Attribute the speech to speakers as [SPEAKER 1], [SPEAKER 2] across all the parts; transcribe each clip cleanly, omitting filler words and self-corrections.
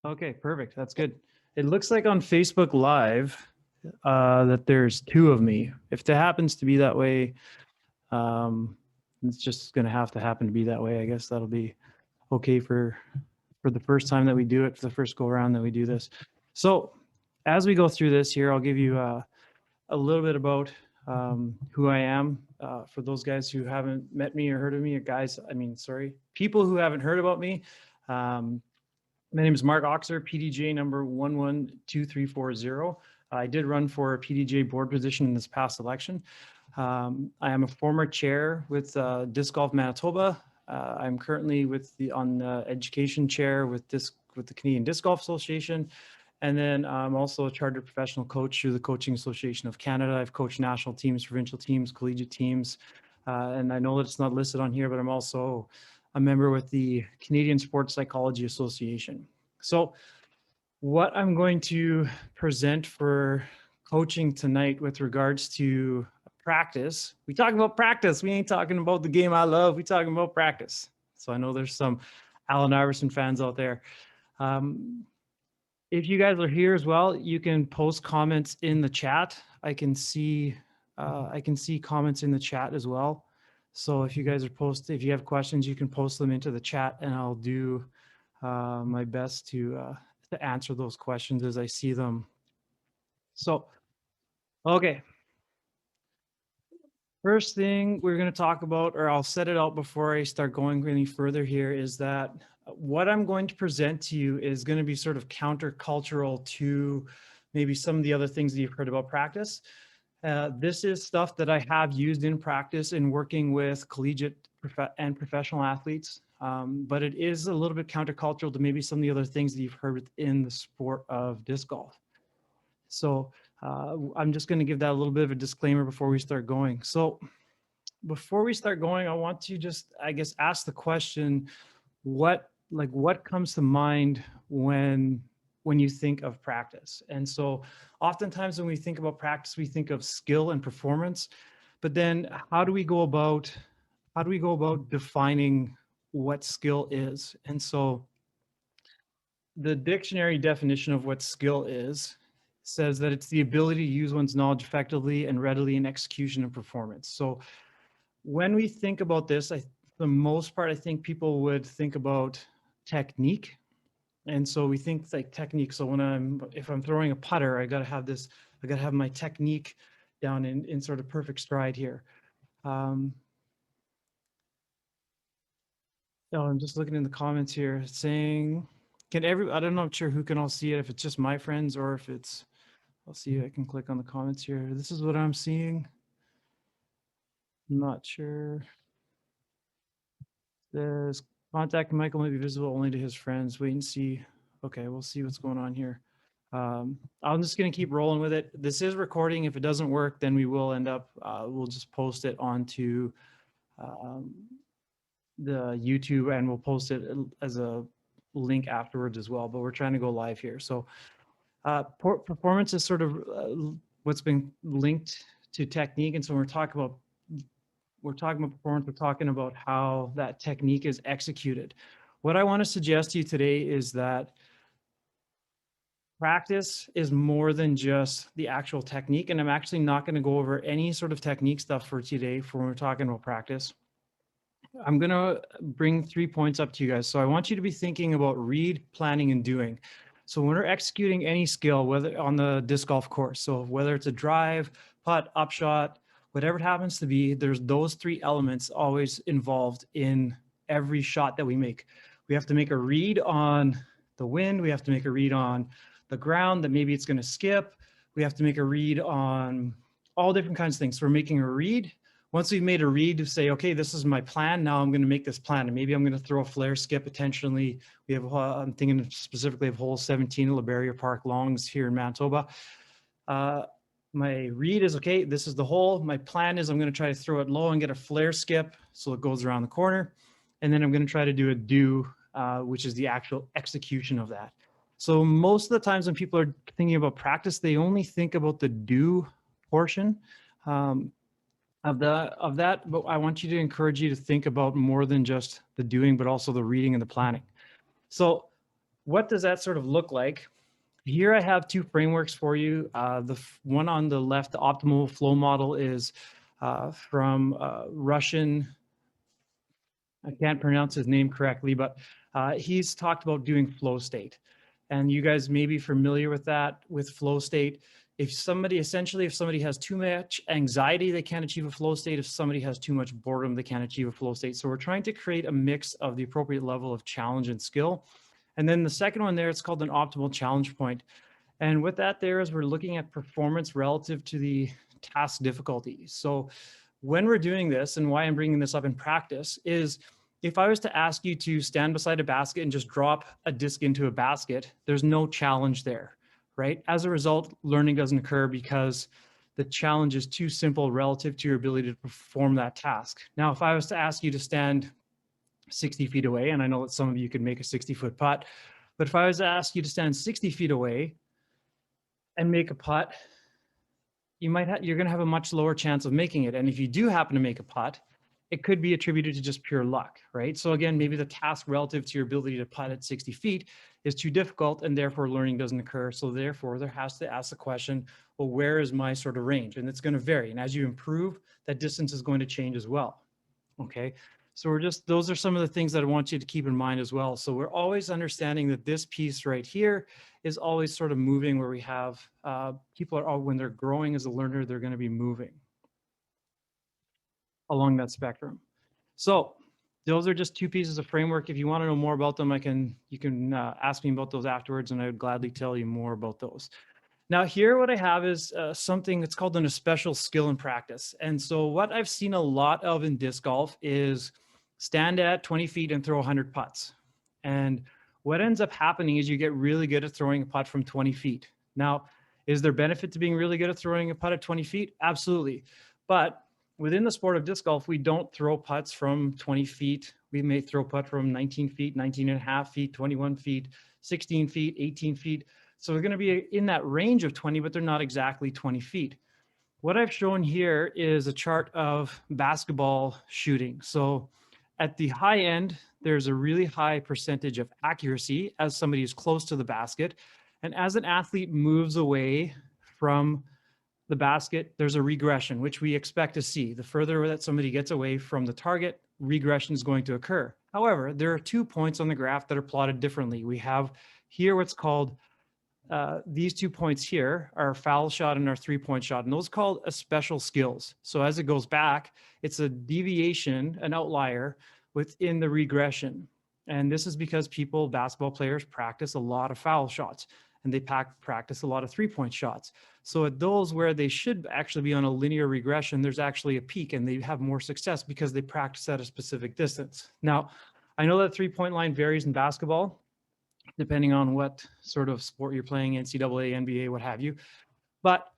[SPEAKER 1] Okay, perfect. That's good. It looks like on Facebook Live that there's two of me. If it happens to be that way, um, it's just going to have to happen to be that way. I guess that'll be okay for the first time that we do it, for the first go around that we do this. So as we go through this here, I'll give you a little bit about who I am. For those guys who haven't met me or heard of me, or guys, I mean, sorry, people who haven't heard about me. Um, My name is Mark Oxer, PDJ number 112340. I did run for a PDJ board position in this past election. I am a former chair with Disc Golf Manitoba. I'm currently on the education chair with the Canadian Disc Golf Association. And then I'm also a chartered professional coach through the Coaching Association of Canada. I've coached national teams, provincial teams, collegiate teams. And I know that it's not listed on here, but I'm also a member with the Canadian Sports Psychology Association. So what I'm going to present for coaching tonight with regards to practice, we talk about practice. We ain't talking about the game I love. We talking about practice. So I know there's some Allen Iverson fans out there. If you guys are here as well, you can post comments in the chat. I can see comments in the chat as well. So if you guys if you have questions, you can post them into the chat, and I'll do my best to answer those questions as I see them. So, okay. First thing we're going to talk about, or I'll set it out before I start going any further here, is that what I'm going to present to you is going to be sort of countercultural to maybe some of the other things that you've heard about practice. This is stuff that I have used in practice in working with collegiate and professional athletes, but it is a little bit countercultural to maybe some of the other things that you've heard within the sport of disc golf. So I'm just going to give that a little bit of a disclaimer before we start going. So before we start going, I want to just, I guess, ask the question, what comes to mind when you think of practice? And so oftentimes when we think about practice, we think of skill and performance, but then how do we go about defining what skill is? And so the dictionary definition of what skill is says that it's the ability to use one's knowledge effectively and readily in execution and performance. So when we think about this, for the most part, I think people would think about technique. And so we think like technique. So if I'm throwing a putter, I got to have my technique down in sort of perfect stride here. So I'm just looking in the comments here saying, I don't know, I'm sure who can all see it, if it's just my friends or if it's, I'll see if I can click on the comments here. This is what I'm seeing. I'm not sure. Says contact Michael might be visible only to his friends. Wait and see. Okay, we'll see what's going on here. I'm just going to keep rolling with it. This is recording. If it doesn't work, then we will end up, we'll just post it onto the YouTube, and we'll post it as a link afterwards as well. But we're trying to go live here. So performance is sort of what's been linked to technique. And so when we're talking about performance, we're talking about how that technique is executed. What I want to suggest to you today is that practice is more than just the actual technique. And I'm actually not going to go over any sort of technique stuff for today for when we're talking about practice. I'm going to bring 3 points up to you guys. So I want you to be thinking about read, planning, and doing. So when we're executing any skill, whether on the disc golf course, so whether it's a drive, putt, upshot, whatever it happens to be, there's those 3 elements always involved in every shot that we make. We have to make a read on the wind. We have to make a read on the ground that maybe it's going to skip. We have to make a read on all different kinds of things. So we're making a read. Once we've made a read to say, okay, this is my plan. Now I'm going to make this plan, and maybe I'm going to throw a flare skip intentionally. We have, I'm thinking specifically of hole 17 at LeBarrier Park Longs here in Manitoba. My read is, okay, this is the hole. My plan is I'm going to try to throw it low and get a flare skip so it goes around the corner. And then I'm going to try to do a do, which is the actual execution of that. So most of the times when people are thinking about practice, they only think about the do portion of that. But I want you to encourage you to think about more than just the doing, but also the reading and the planning. So what does that sort of look like? Here I have two frameworks for you. The one on the left, the optimal flow model, is from Russian, I can't pronounce his name correctly, but he's talked about doing flow state. And you guys may be familiar with that, with flow state. If somebody has too much anxiety, they can't achieve a flow state. If somebody has too much boredom, they can't achieve a flow state. So we're trying to create a mix of the appropriate level of challenge and skill. And then the second one there, it's called an optimal challenge point. And with that there is we're looking at performance relative to the task difficulty. So when we're doing this, and why I'm bringing this up in practice, is if I was to ask you to stand beside a basket and just drop a disc into a basket, there's no challenge there, right? As a result, learning doesn't occur because the challenge is too simple relative to your ability to perform that task. Now, if I was to ask you to stand 60 feet away, and I know that some of you could make a 60-foot putt, but if I was to ask you to stand 60 feet away and make a putt, you're going to have a much lower chance of making it. And if you do happen to make a putt, it could be attributed to just pure luck, right? So again, maybe the task relative to your ability to putt at 60 feet is too difficult, and therefore learning doesn't occur. So therefore there has to ask the question, well, where is my sort of range? And it's going to vary. And as you improve, that distance is going to change as well. Okay. So those are some of the things that I want you to keep in mind as well. So we're always understanding that this piece right here is always sort of moving, where we have people when they're growing as a learner, they're going to be moving along that spectrum. So those are just two pieces of framework. If you want to know more about them, you can ask me about those afterwards, and I would gladly tell you more about those. Now here, what I have is something that's called a special skill in practice. And so what I've seen a lot of in disc golf is stand at 20 feet and throw 100 putts. And what ends up happening is you get really good at throwing a putt from 20 feet. Now, is there benefit to being really good at throwing a putt at 20 feet? Absolutely. But within the sport of disc golf, we don't throw putts from 20 feet. We may throw putt from 19 feet, 19 and a half feet, 21 feet, 16 feet, 18 feet. So they're going to be in that range of 20, but they're not exactly 20 feet. What I've shown here is a chart of basketball shooting. So at the high end, there's a really high percentage of accuracy as somebody is close to the basket. And as an athlete moves away from the basket, there's a regression, which we expect to see. The further that somebody gets away from the target, regression is going to occur. However, there are 2 points on the graph that are plotted differently. We have here what's called these 2 points here, our foul shot and our 3-point shot, and those are called special skills. So as it goes back, it's a deviation, an outlier within the regression. And this is because basketball players, practice a lot of foul shots, and they practice a lot of 3-point shots. So at those where they should actually be on a linear regression, there's actually a peak, and they have more success because they practice at a specific distance. Now, I know that 3-point line varies in basketball, depending on what sort of sport you're playing, NCAA, NBA, what have you. But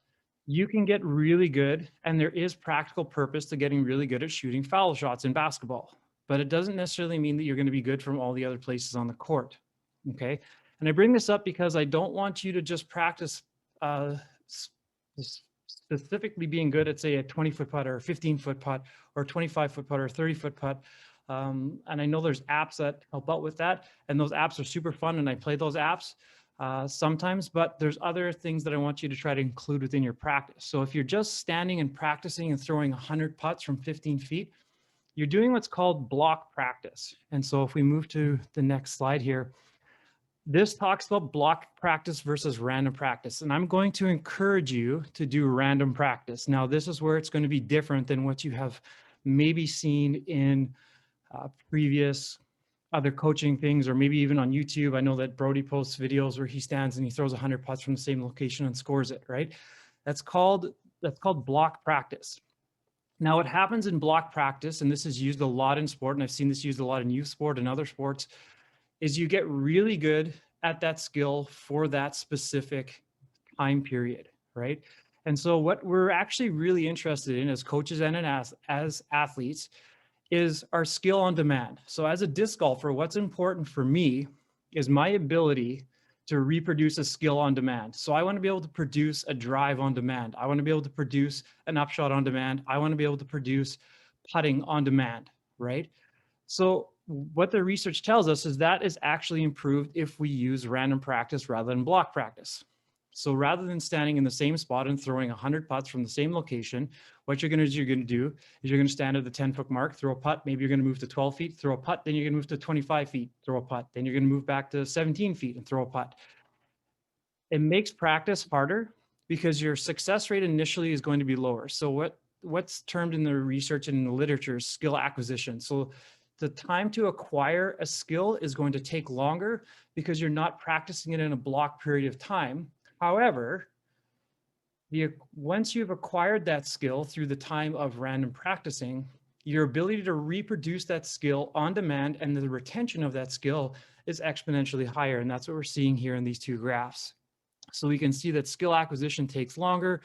[SPEAKER 1] you can get really good, and there is practical purpose to getting really good at shooting foul shots in basketball. But it doesn't necessarily mean that you're going to be good from all the other places on the court. Okay. And I bring this up because I don't want you to just practice specifically being good at, say, a 20-foot putt or a 15-foot putt or a 25-foot putt or a 30-foot putt. And I know there's apps that help out with that, and those apps are super fun, and I play those apps sometimes, but there's other things that I want you to try to include within your practice. So if you're just standing and practicing and throwing 100 putts from 15 feet, you're doing what's called block practice. And so if we move to the next slide here, this talks about block practice versus random practice. And I'm going to encourage you to do random practice. Now, this is where it's going to be different than what you have maybe seen in previous other coaching things, or maybe even on YouTube. I know that Brody posts videos where he stands and he throws 100 putts from the same location and scores it, right? That's called block practice. Now, what happens in block practice, and this is used a lot in sport, and I've seen this used a lot in youth sport and other sports, is you get really good at that skill for that specific time period, right? And so what we're actually really interested in as coaches and as athletes is our skill on demand. So as a disc golfer, what's important for me is my ability to reproduce a skill on demand. So I want to be able to produce a drive on demand. I want to be able to produce an upshot on demand. I want to be able to produce putting on demand, right? So what the research tells us is that is actually improved if we use random practice rather than block practice. So rather than standing in the same spot and throwing 100 putts from the same location, what you're going to do is you're going to stand at the 10-foot mark, throw a putt. Maybe you're going to move to 12 feet, throw a putt. Then you're going to move to 25 feet, throw a putt. Then you're going to move back to 17 feet and throw a putt. It makes practice harder because your success rate initially is going to be lower. So what's termed in the research and in the literature is skill acquisition. So the time to acquire a skill is going to take longer because you're not practicing it in a block period of time. However, once you've acquired that skill through the time of random practicing, your ability to reproduce that skill on demand and the retention of that skill is exponentially higher. And that's what we're seeing here in these two graphs. So we can see that skill acquisition takes longer,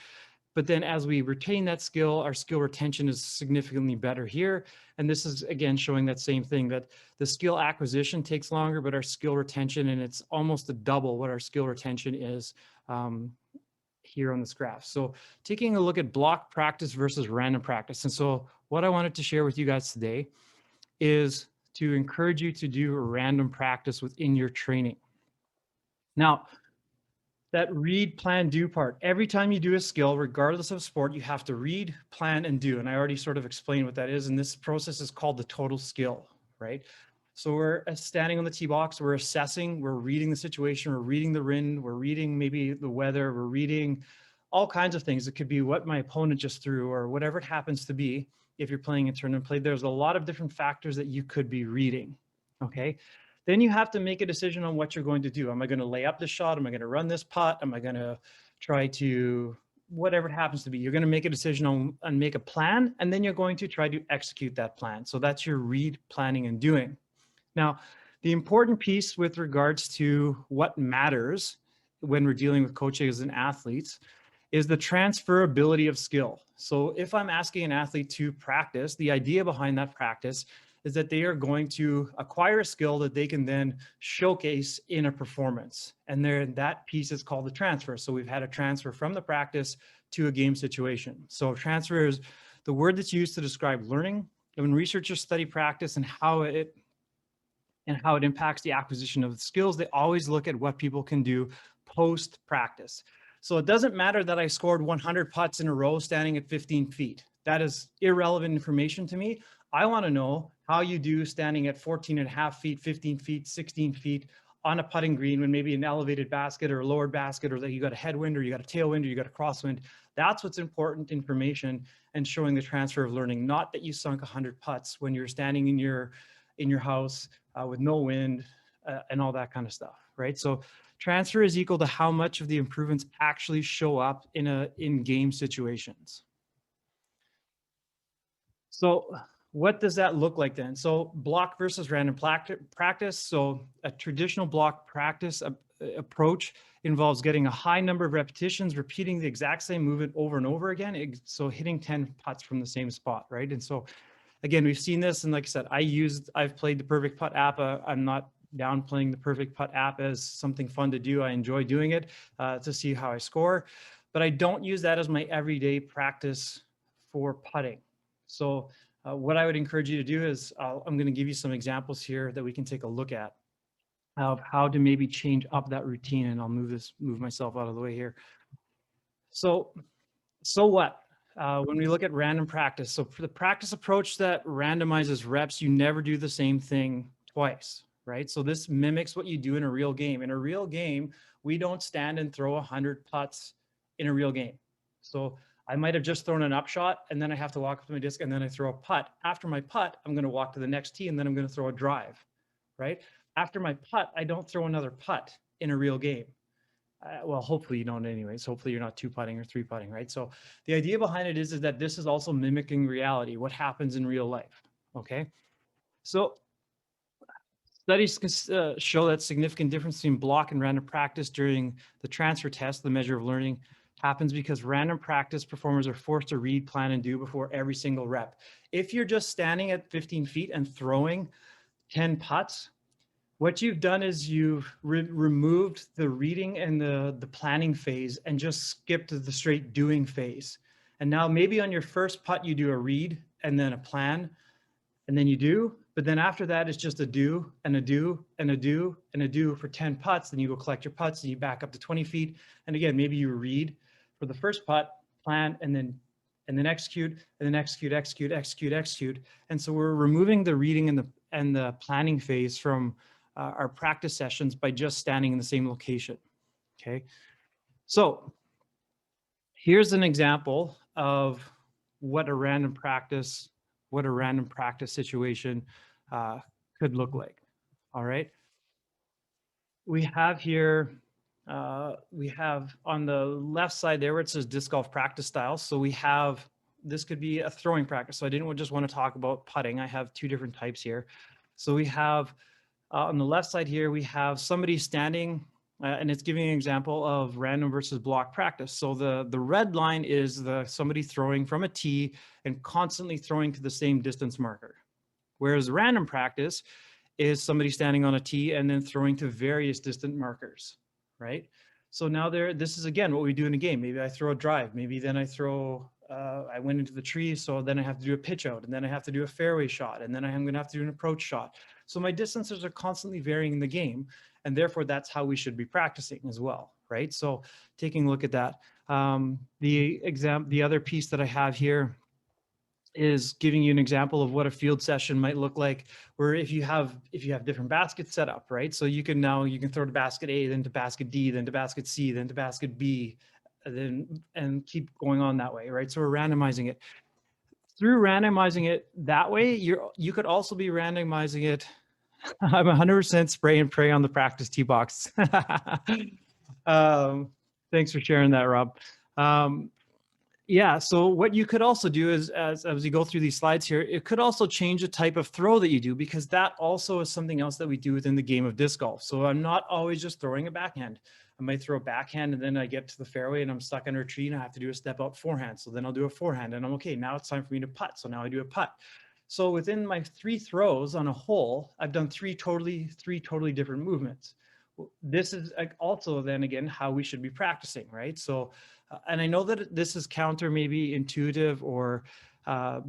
[SPEAKER 1] but then as we retain that skill, our skill retention is significantly better here. And this is, again, showing that same thing, that the skill acquisition takes longer, but our skill retention, and it's almost a double what our skill retention is here on this graph. So taking a look at block practice versus random practice. And so what I wanted to share with you guys today is to encourage you to do random practice within your training. Now, that read, plan, do part. Every time you do a skill, regardless of sport, you have to read, plan, and do. And I already sort of explained what that is. And this process is called the total skill, right? So we're standing on the tee box, we're assessing, we're reading the situation, we're reading the wind, we're reading maybe the weather, we're reading all kinds of things. It could be what my opponent just threw or whatever it happens to be. If you're playing a tournament play, there's a lot of different factors that you could be reading, okay? Then you have to make a decision on what you're going to do. Am I going to lay up this shot? Am I going to run this putt? Am I going to try to, whatever it happens to be, you're going to make a decision on and make a plan, and then you're going to try to execute that plan. So that's your read, planning, and doing. Now, the important piece with regards to what matters when we're dealing with coaches and athletes is the transferability of skill. So if I'm asking an athlete to practice, the idea behind that practice is that they are going to acquire a skill that they can then showcase in a performance. And that piece is called the transfer. So we've had a transfer from the practice to a game situation. So transfer is the word that's used to describe learning. And when researchers study practice and how it impacts the acquisition of the skills, they always look at what people can do post-practice. So it doesn't matter that I scored 100 putts in a row standing at 15 feet. That is irrelevant information to me. I want to know how you do standing at 14 and a half feet, 15 feet, 16 feet on a putting green when maybe an elevated basket or a lowered basket, or that you got a headwind or you got a tailwind or you got a crosswind. That's what's important information and showing the transfer of learning, not that you sunk 100 putts when you're standing in your house with no wind and all that kind of stuff, right? So transfer is equal to how much of the improvements actually show up in game situations. So what does that look like then? So block versus random practice. So a traditional block practice approach involves getting a high number of repetitions, repeating the exact same movement over and over again. So hitting 10 putts from the same spot, right? And so again, we've seen this, and like I said, I've played the Perfect Putt app. I'm not downplaying the Perfect Putt app as something fun to do. I enjoy doing it to see how I score, but I don't use that as my everyday practice for putting. So what I would encourage you to do is I'm going to give you some examples here that we can take a look at of how to maybe change up that routine, and I'll move myself out of the way here. So what? When we look at random practice, so for the practice approach that randomizes reps, you never do the same thing twice, right? So this mimics what you do in a real game. In a real game, we don't stand and throw 100 putts in a real game. So I might have just thrown an upshot, and then I have to walk up to my disc, and then I throw a putt. After my putt, I'm going to walk to the next tee, and then I'm going to throw a drive, right? After my putt, I don't throw another putt in a real game. Well, hopefully you don't anyways. Hopefully you're not 2-putting or 3-putting, right? So the idea behind it is that this is also mimicking reality, what happens in real life, okay? So studies show that significant difference between block and random practice during the transfer test, the measure of learning, happens because random practice performers are forced to read, plan, and do before every single rep. If you're just standing at 15 feet and throwing 10 putts, what you've done is you've removed the reading and the planning phase and just skipped to the straight doing phase. And now maybe on your first putt, you do a read and then a plan, and then you do, But then after that, it's just a do and a do and a do and a do for 10 putts. Then you go collect your putts and you back up to 20 feet. And again, maybe you read for the first putt, plan, and then execute, and then execute, execute, execute, execute. And so we're removing the reading and the planning phase from our practice sessions by just standing in the same location. Okay. So here's an example of what a random practice situation could look like. All right. We have here, we have on the left side there where it says disc golf practice styles. So we have, this could be a throwing practice. So I didn't just want to talk about putting. I have two different types here. So we have on the left side here, we have somebody standing and it's giving an example of random versus block practice. So the red line is somebody throwing from a tee and constantly throwing to the same distance marker. Whereas random practice is somebody standing on a tee and then throwing to various distant markers, right? So now this is again what we do in a game. Maybe I throw a drive, maybe then I throw, I went into the tree, so then I have to do a pitch out, and then I have to do a fairway shot, and then I'm gonna have to do an approach shot. So my distances are constantly varying in the game, and therefore that's how we should be practicing as well, right? So taking a look at that. The other piece that I have here is giving you an example of what a field session might look like, where if you have different baskets set up, right? So you can throw to basket A, then to basket D, then to basket C, then to basket B, and keep going on that way, right? So we're randomizing it. Through randomizing it that way, you could also be randomizing it. I'm 100% spray and pray on the practice tee box. Thanks for sharing that, Rob. Yeah, so what you could also do is, as you go through these slides here, it could also change the type of throw that you do, because that also is something else that we do within the game of disc golf. So I'm not always just throwing a backhand. I might throw a backhand and then I get to the fairway and I'm stuck under a tree and I have to do a step out forehand. So then I'll do a forehand and I'm okay. Now it's time for me to putt. So now I do a putt. So within my 3 throws on a hole, I've done three totally different movements. This is also then again how we should be practicing, right? So, and I know that this is counter maybe intuitive or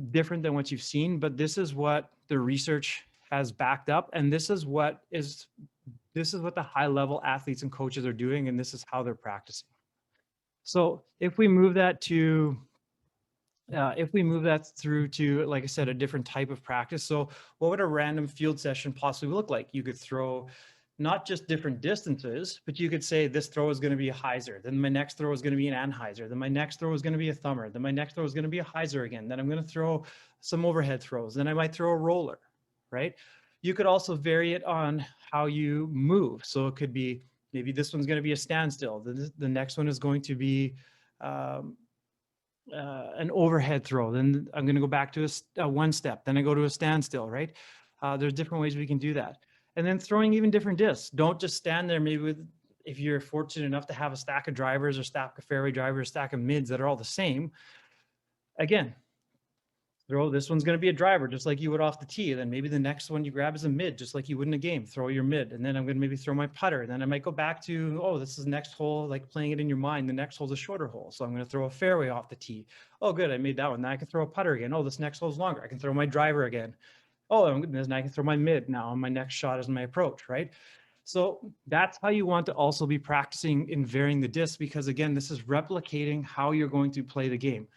[SPEAKER 1] different than what you've seen, but this is what the research has backed up, and this is what the high level athletes and coaches are doing, and this is how they're practicing. So if we move that through to, like I said, a different type of practice. So what would a random field session possibly look like? You could throw not just different distances, but you could say this throw is going to be a hyzer. Then my next throw is going to be an anhyzer. Then my next throw is going to be a thumber. Then my next throw is going to be a hyzer again. Then I'm going to throw some overhead throws. Then I might throw a roller, right? You could also vary it on how you move. So it could be, maybe this one's going to be a standstill. The next one is going to be an overhead throw. Then I'm going to go back to a one step. Then I go to a standstill, right? There's different ways we can do that. And then throwing even different discs. Don't just stand there maybe if you're fortunate enough to have a stack of drivers or stack of fairway drivers, stack of mids that are all the same. Again, this one's going to be a driver just like you would off the tee. Then maybe the next one you grab is a mid just like you would in a game. Throw your mid, and then I'm going to maybe throw my putter. And then I might go back to, oh, this is the next hole, like playing it in your mind. The next hole's a shorter hole, so I'm going to throw a fairway off the tee. Oh, good, I made that one. Now I can throw a putter again. Oh, this next hole's longer. I can throw my driver again. Oh, and then I can throw my mid now. My next shot is my approach, right? So that's how you want to also be practicing in varying the disc, because again, this is replicating how you're going to play the game.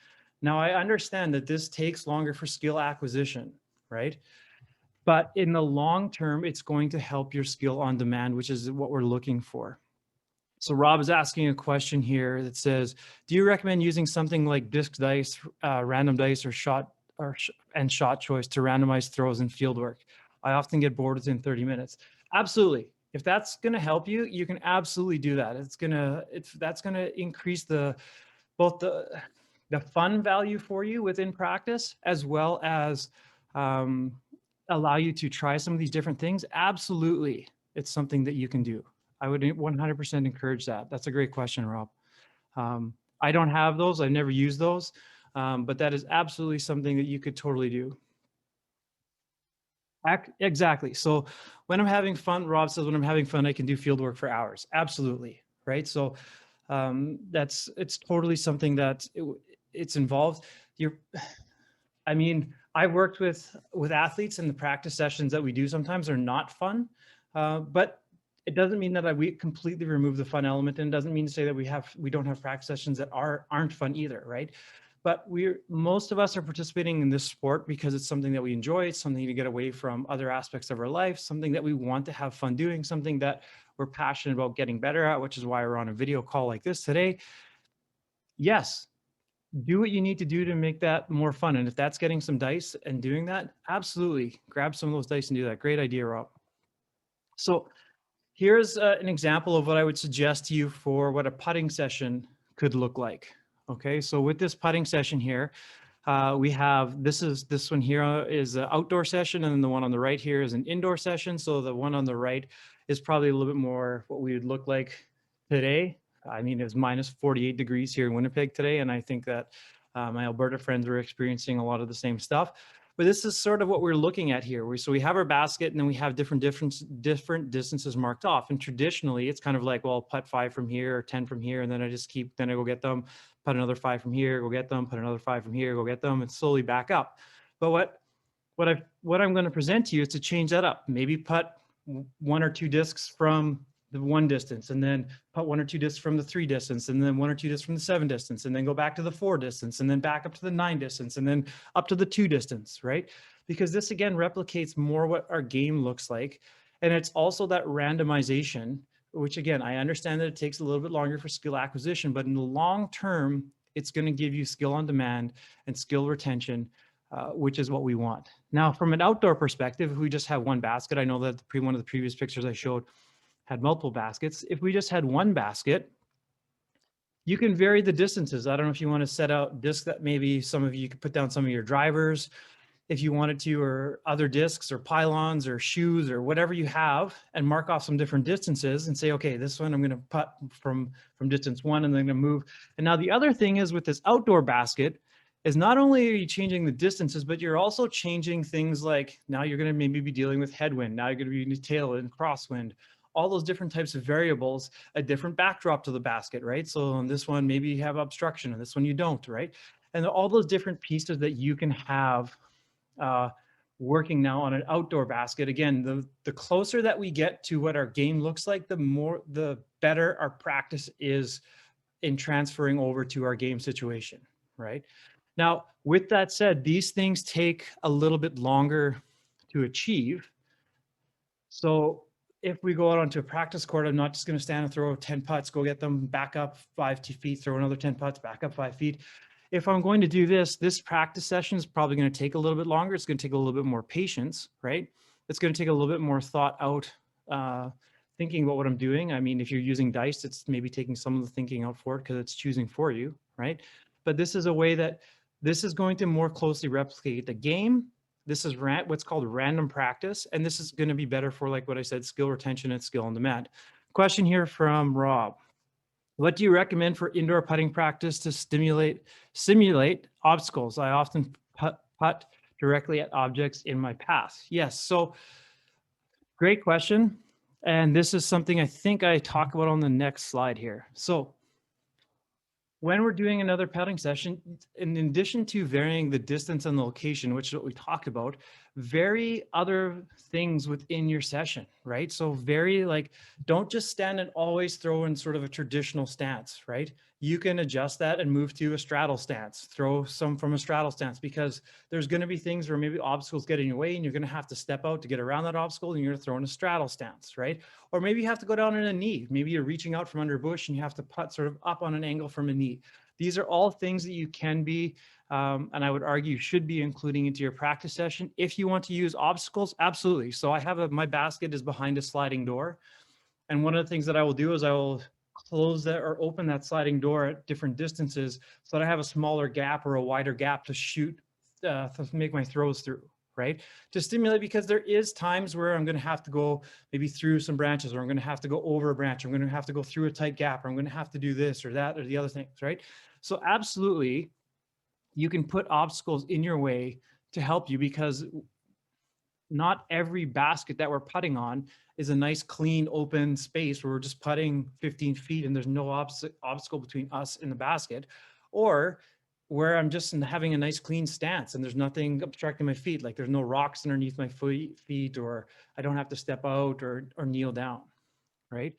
[SPEAKER 1] Now, I understand that this takes longer for skill acquisition, right? But in the long term, it's going to help your skill on demand, which is what we're looking for. So Rob is asking a question here that says, do you recommend using something like disc dice, random dice, or shot choice to randomize throws and field work? I often get bored within 30 minutes. Absolutely. If that's going to help you, you can absolutely do that. That's going to increase both the fun value for you within practice, as well as allow you to try some of these different things. Absolutely. It's something that you can do. I would 100% encourage that. That's a great question, Rob. I don't have those. I've never used those. But that is absolutely something that you could totally do. Exactly. So when I'm having fun, Rob says, when I'm having fun, I can do field work for hours. Absolutely. Right. So it's totally something that it's involved. I mean, I've worked with athletes, and the practice sessions that we do sometimes are not fun, but it doesn't mean that we completely remove the fun element, and it doesn't mean to say that we don't have practice sessions that aren't fun either, right? But most of us are participating in this sport because it's something that we enjoy. It's something to get away from other aspects of our life, something that we want to have fun doing, something that we're passionate about getting better at, which is why we're on a video call like this today. Yes, do what you need to do to make that more fun. And if that's getting some dice and doing that, absolutely grab some of those dice and do that. Great idea, Rob. So here's an example of what I would suggest to you for what a putting session could look like. Okay, so with this putting session here, we have, this one here is an outdoor session, and then the one on the right here is an indoor session. So the one on the right is probably a little bit more what we would look like today. I mean, it's minus 48 degrees here in Winnipeg today, and I think that my Alberta friends are experiencing a lot of the same stuff. But this is sort of what we're looking at here. So we have our basket, and then we have different distances marked off. And traditionally, it's kind of like, well, putt 5 from here or 10 from here, and then then I go get them, put another 5 from here, go get them, put another 5 from here, go get them, and slowly back up. But what I'm going to present to you is to change that up. Maybe putt 1 or 2 discs from the 1 distance, and then putt 1 or 2 discs from the 3 distance, and then 1 or 2 discs from the 7 distance, and then go back to the 4 distance, and then back up to the 9 distance, and then up to the 2 distance, right? Because this again replicates more what our game looks like. And it's also that randomization, which again, I understand that it takes a little bit longer for skill acquisition, but in the long term, it's going to give you skill on demand and skill retention, which is what we want. Now, from an outdoor perspective, if we just have 1 basket, I know that one of the previous pictures I showed had multiple baskets. If we just had 1 basket, you can vary the distances. I don't know if you want to set out discs that maybe some of you could put down some of your drivers if you wanted to, or other discs or pylons or shoes or whatever you have, and mark off some different distances and say, okay, this one I'm going to putt from distance 1, and then I'm going to move. And now the other thing is with this outdoor basket is not only are you changing the distances, but you're also changing things like now you're going to maybe be dealing with headwind. Now you're going to be in tailwind, crosswind, all those different types of variables, a different backdrop to the basket, right? So on this one, maybe you have obstruction, and this one you don't, right? And all those different pieces that you can have working now on an outdoor basket. Again, the closer that we get to what our game looks like, the better our practice is in transferring over to our game situation, right? Now, with that said, these things take a little bit longer to achieve. So if we go out onto a practice court, I'm not just going to stand and throw 10 putts, go get them, back up 5 feet, throw another 10 putts, back up 5 feet. If I'm going to do this practice session is probably going to take a little bit longer. It's going to take a little bit more patience, right? It's going to take a little bit more thought out, thinking about what I'm doing. I mean, if you're using dice, it's maybe taking some of the thinking out for it because it's choosing for you, right? But this is a way that this is going to more closely replicate the game. This is what's called random practice. And this is going to be better for, like what I said, skill retention and skill on demand. Question here from Rob. What do you recommend for indoor putting practice to simulate obstacles? I often putt directly at objects in my path. Yes, so great question. And this is something I think I talk about on the next slide here. So when we're doing another putting session, in addition to varying the distance and the location, which is what we talked about, vary other things within your session, right? So vary, like, don't just stand and always throw in sort of a traditional stance, right? You can adjust that and move to a straddle stance, throw some from a straddle stance, because there's going to be things where maybe obstacles get in your way and you're going to have to step out to get around that obstacle, and you're going to throw in a straddle stance, right? Or maybe you have to go down on a knee. Maybe you're reaching out from under a bush and you have to putt sort of up on an angle from a knee. These are all things that you can be, and I would argue you should be including into your practice session. If you want to use obstacles, absolutely. So I have my basket is behind a sliding door. And one of the things that I will do is I will close that or open that sliding door at different distances so that I have a smaller gap or a wider gap to shoot, to make my throws through, right? To stimulate, because there is times where I'm going to have to go maybe through some branches, or I'm going to have to go over a branch. I'm going to have to go through a tight gap, or I'm going to have to do this or that or the other things, right? So absolutely, you can put obstacles in your way to help you, because not every basket that we're putting on is a nice, clean, open space where we're just putting 15 feet and there's no obstacle between us and the basket. Or where I'm just having a nice clean stance and there's nothing obstructing my feet. Like there's no rocks underneath my feet, or I don't have to step out or kneel down, right?